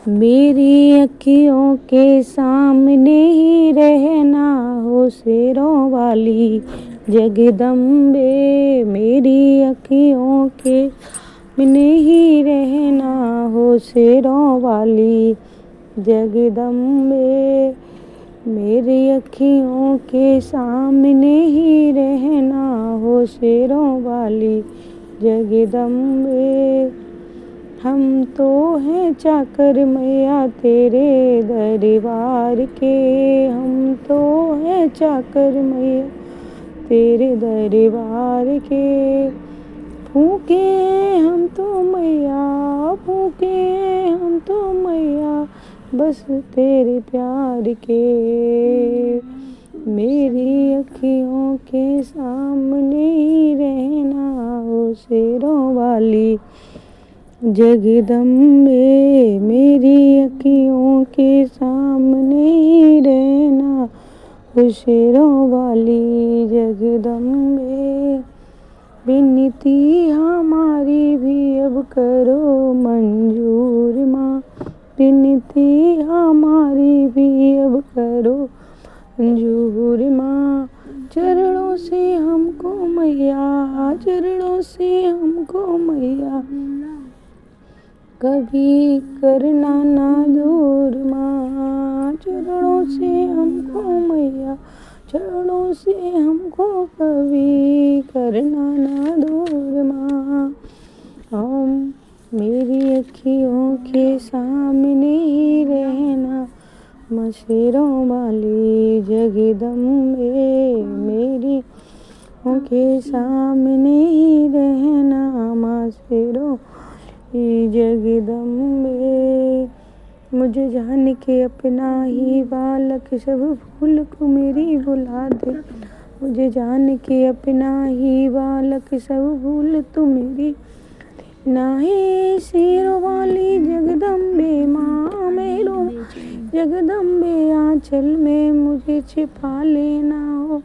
मेरी अखियों के सामने ही रहना हो शेरों वाली जगदम्बे। मेरी अखियों के सामने ही रहना हो शेरों वाली जगदम्बे। मेरी अखियों के सामने ही रहना हो शेरों वाली जगदम्बे। हम तो हैं चाकर मैया तेरे दरबार के। हम तो हैं चाकर मैया तेरे दरबार के। फूके हम तो मैया, फूके हम तो मैया बस तेरे प्यार के। मेरी अखियों के सामने ही रहना हो शेरों वाली जगदम्बे। मेरी अखियों के सामने ही रहना हो शेरों वाली जगदम्बे। विनती हमारी भी अब करो मंजूर माँ। विनती हमारी भी अब करो मंजूर माँ। चरणों से हमको मैया, चरणों से हमको मैया कभी करना ना दूर माँ। चरणों से हमको मैया, चरणों से हमको कभी करना ना दूर माँ। हम मेरी अखियों के सामने ही रहना माँ शेरों वाली जगदम्बे। मेरी अखियों के सामने ही रहना माँ शेरों जगदम्बे। मुझे जान के अपना ही बालक सब भूल को मेरी बुला दे। मुझे जान के अपना ही बालक सब भूल तू मेरी नाहे शेरों वाली जगदम्बे माँ। मेरो जगदम्बे आंचल में मुझे छिपा लेना हो।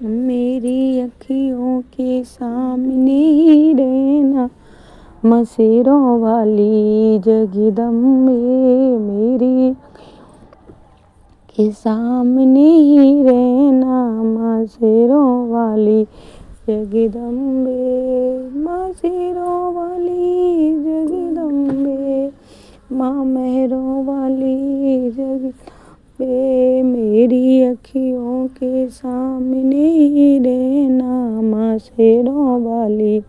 मेरी अखियों के सामने ही रहना माँ शेरों वाली जगदम्बे। मेरी के सामने ही रहना माँ शेरों वाली जगदम्बे। माँ शेरों वाली जगदम्बे, माँ मेहरों वाली जगदम्बे। मेरी अखियों के सामने ही रहना माँ शेरों वाली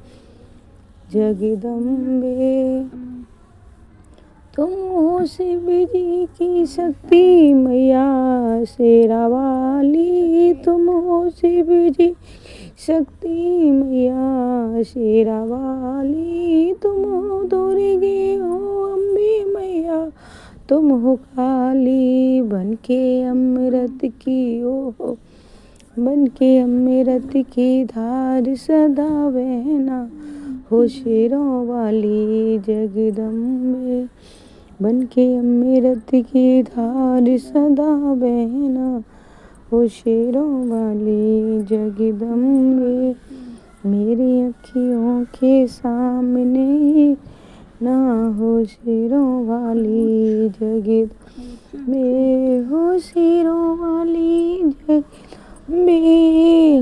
जगदम्बे। तुम हो शिव जी की शक्ति मैया शेरा वाली। तुम हो शिव जी शक्ति मैया शेरा वाली। तुम हो दुर्गे हो अम्बे मैया। तुम हो काली बन के अमृत की ओ, बन के अमृत की धार सदा बहना हो शेरों वाली जगदम्बे। बन के अमृत की धार सदा बहना हो शेरों वाली जगदम्बे। मेरी अखियों के सामने ना हो शेरों वाली जगदम्बे। हो शेरों वाली जगदम्बे,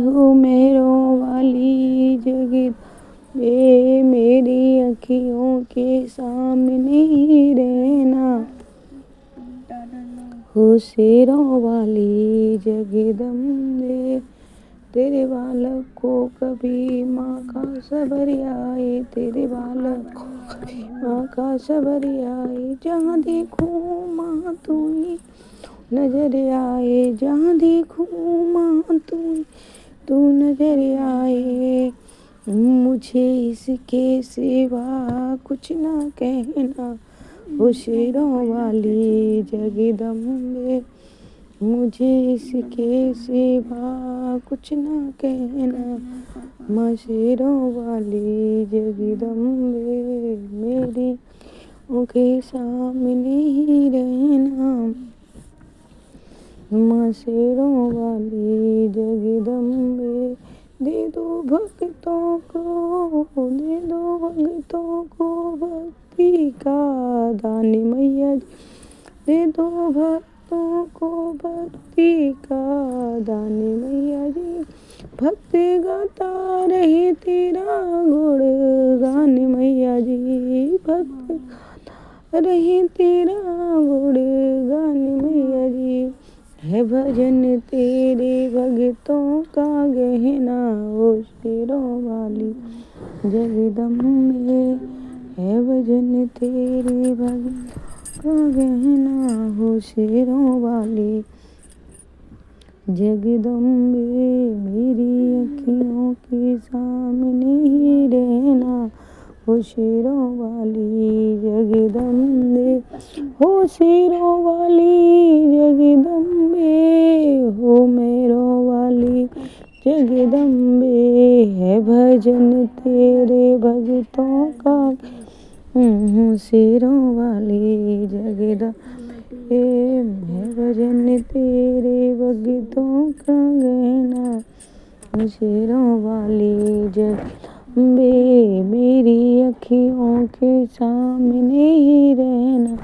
हो मेहरों वाली जगदम्बे। मेरी अखियों के सामने ही रहना हो शेरों वाली जगदम्बे। तेरे बालक को कभी माँ का सबर आए। तेरे बालक को कभी माँ का सबर आए। जहाँ देखूं माँ तू ही नजर आए। जहाँ देखूं माँ तू नजर आए। मुझे इसके सिवा कुछ ना कहना हो शेरों वाली जगदम्बे। मुझे इसके सिवा कुछ ना कहना माँ शेरों वाली जगदम्बे। मेरी उनके सामने ही रहना माँ शेरों वाली जगदम्बे। दे दो भक्तों को, दे दो भक्तों को भक्ति भक्ति का दान मैया जी, दे दो भक्तों को भक्ति का दान मैया जी, भक्त गाता रहे तेरा गुण गान मैया जी, भक्त गाता रहे तेरा गुण गान मैया जी, है भजन तेरे भक्तों का गहना ओ शेरों वाली जगदम्बे, है भजन तेरे भक्तों का गहना हो शेरों वाली जगदम्बे, मेरी अखियों के सामने ही रहना हो शेरों वाली जगदम्बे, हो शेरों वाली जगदम्बे, हो मेरों वाली जगदम्बे, है भजन तेरे भक्तों का शेरों वाली जगदम्बे, है भजन तेरे भक्तों का गहना शेरों वाली जगदम्बे, मेरी अखियों के सामने ही रहना